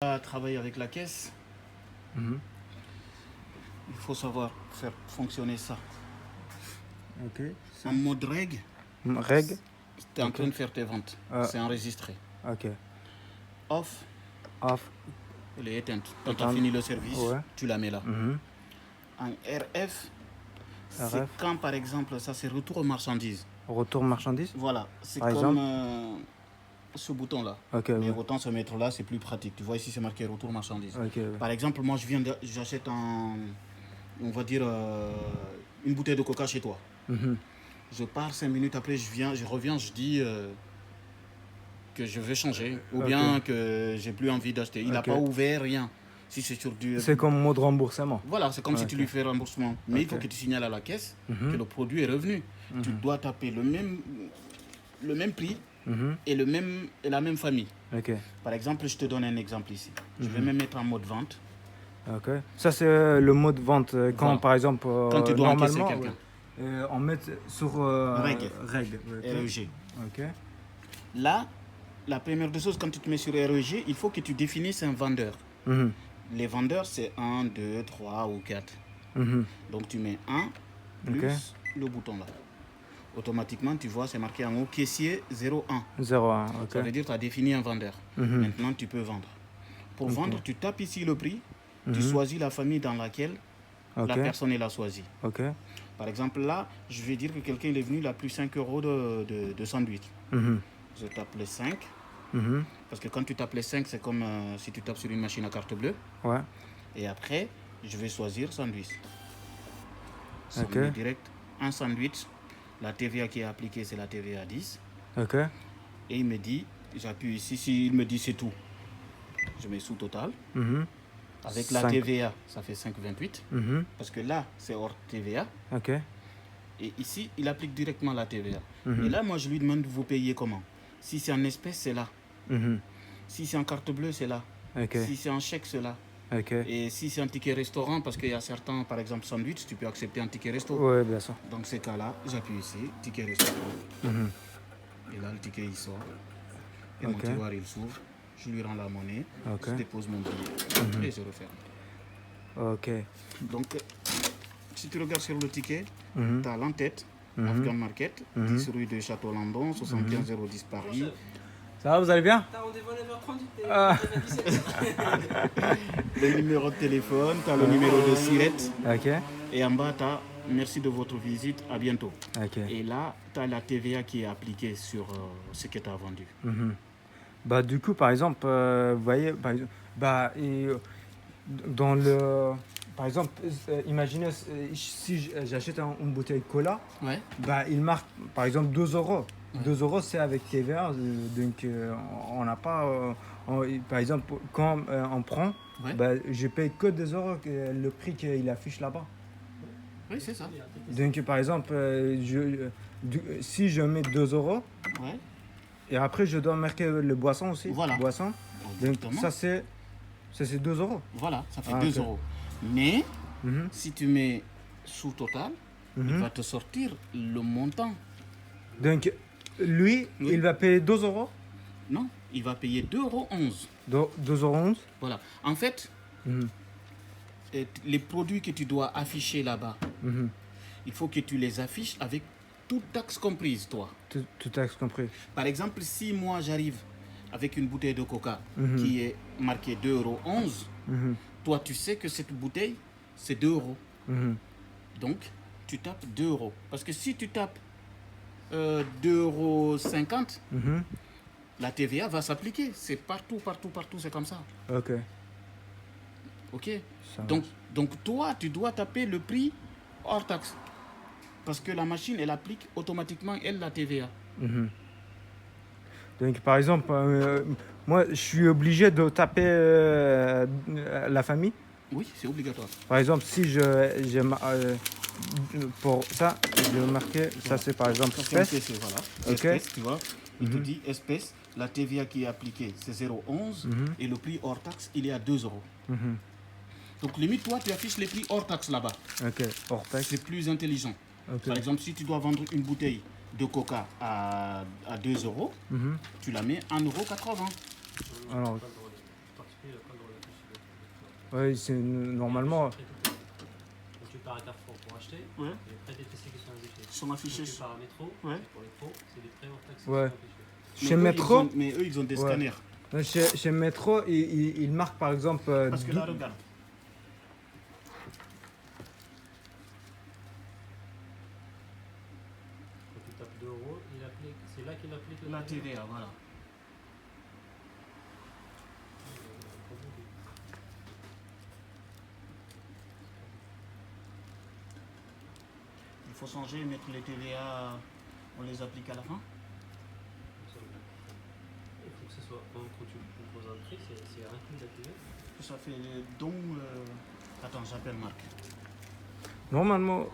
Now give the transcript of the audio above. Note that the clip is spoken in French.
À travailler avec la caisse, Mhm. il faut savoir faire fonctionner ça. Ok. En mode reg, Reg. tu es en Ok. train de faire tes ventes. C'est enregistré. Ok. Off, Off. elle est éteinte. Quand tu as Éteinte. fini le service, Ouais. tu la mets là. Mhm. En RF, c'est RF. quand par exemple, ça c'est retour aux marchandises. Retour marchandise. Voilà, c'est Par comme exemple. ce bouton là. Ok. Mais Ouais. autant se mettre là, c'est plus pratique. Tu vois ici, c'est marqué retour marchandise. Ok. Ouais. Par exemple, moi j'achète on va dire, une bouteille de coca chez toi. Mhm. Je pars 5 minutes après, je reviens, je dis que je vais changer ou bien que j'ai plus envie d'acheter. Il n'a pas ouvert, rien. Si c'est sur du... C'est comme mode remboursement. Voilà, c'est comme si tu lui fais remboursement. Mais il faut que tu signales à la caisse que le produit est revenu. Tu dois taper le même prix et la même famille. Ok. Par exemple, je te donne un exemple ici. Je vais me mettre en mode vente. Ok. Ça c'est le mode vente quand Voilà. par exemple Quand tu dois encaisser normalement quelqu'un. on met sur Reg. reg. REG. Ok. Là, la première des choses, quand tu te mets sur REG, il faut que tu définisses un vendeur. Mhm. Les vendeurs, c'est 1, 2, 3 ou 4. Mhm. Donc tu mets 1 plus le bouton là. Automatiquement, tu vois, c'est marqué en haut caissier 01. 01. Ok. Ça veut dire que tu as défini un vendeur. Maintenant, tu peux vendre. Pour vendre, tu tapes ici le prix. Tu choisis la famille dans laquelle la personne elle a choisi. Ok. Par exemple, là, je vais dire que quelqu'un est venu, il a plus 5 euros de sandwich. Je tape les 5. Parce que quand tu tapes les 5, c'est comme si tu tapes sur une machine à carte bleue. Ouais. Et après, je vais choisir sandwich. Ok. Direct. Un sandwich. La TVA qui est appliquée, c'est la TVA 10. Ok. Et il me dit, j'appuie ici, s'il me dit c'est tout, je mets sous total. Avec la TVA, ça fait 5,28. Parce que là, c'est hors TVA. Ok. Et ici, il applique directement la TVA. Et là, moi, je lui demande, vous payez comment? Si c'est en espèces, c'est là. Si c'est en carte bleue, c'est là. Si c'est en chèque, c'est là. Et si c'est un ticket restaurant, parce qu'il y a certains, par exemple, sandwich, tu peux accepter un ticket resto. Oui, bien sûr. Donc, ces cas-là, j'appuie ici, ticket restaurant. Et là, le ticket, il sort. Et mon tiroir, il s'ouvre. Je lui rends la monnaie. Je dépose mon billet. Et je referme. Ok. Donc, si tu regardes sur le ticket, tu as l'entête, Afghan Market, 10 rue de Château-Landon, 75 010 Paris. Ça va, vous allez bien? T'as rendez-vous à 9h30, t'es 17. Le numéro de téléphone, tu as le numéro de Sirette. Ok. Et en bas, tu as merci de votre visite, à bientôt. Ok. Et là, tu as la TVA qui est appliquée sur ce que tu as vendu. Bah, du coup, par exemple, vous voyez, par exemple, bah, dans le. Par exemple, imaginez si j'achète une bouteille de cola, Ouais. bah, il marque par exemple 2 euros. 2 euros, c'est avec TVA, donc on n'a pas. Par exemple, quand on prend, bah, je paye que 2 euros, le prix qu'il affiche là-bas. Oui, c'est ça. Donc, par exemple, si je mets 2 euros, et après je dois marquer le boisson aussi. Voilà. Boisson. Donc, ça c'est 2 euros. Voilà, ça fait 2 euros. Mais, Mhm. si tu mets sous total, il va te sortir le montant. Donc, lui, il va payer 2 euros. Non, il va payer 2,11 €. 2,11 €. Voilà. En fait, les produits que tu dois afficher là-bas, il faut que tu les affiches avec toute taxe comprise, toi. Tout taxe compris. Par exemple, si moi j'arrive avec une bouteille de coca qui est marquée 2,11 €, toi tu sais que cette bouteille, c'est 2 euros. Donc, tu tapes 2 euros. Parce que si tu tapes 2,50 €, la TVA va s'appliquer. C'est partout, c'est comme ça. Ok. Ok. Donc toi, tu dois taper le prix hors taxe. Parce que la machine, elle applique automatiquement, elle, la TVA. Donc, par exemple, moi, je suis obligé de taper la famille. Oui, c'est obligatoire. Par exemple, si pour ça, je vais marquer, ça c'est par exemple espèce. Voilà. Ok. Espèce, tu vois. Il te dit espèce, la TVA qui est appliquée, c'est 0,11 et le prix hors taxe, il est à 2 euros. Donc, limite, toi, tu affiches les prix hors taxe là-bas. Ok, hors taxe. C'est plus intelligent. Okay. Par exemple, si tu dois vendre une bouteille de coca à 2 euros, tu la mets à 1,80 €. Alors, Oui, c'est normalement. Quand tu pars à Carrefour pour acheter, Ouais. les frais TTC qui sont affichés. Ils sont affichés. Quand tu pars à métro, Ouais. pour les pros, c'est des frais hors taxe qui Ouais. sont affichés. Chez Métro, Mais eux, ils ont des Ouais. scanners. chez Métro, ils marquent par exemple. Parce que là, regarde. Quand tu tapes 2 euros, c'est là qu'il applique La TVA, voilà. Il faut changer, mettre les TVA, on les applique à la fin. Il faut que ce soit, quand tu proposes un prix, c'est inclus la TVA. Ça fait don. Attends, j'appelle Marc. Normalement,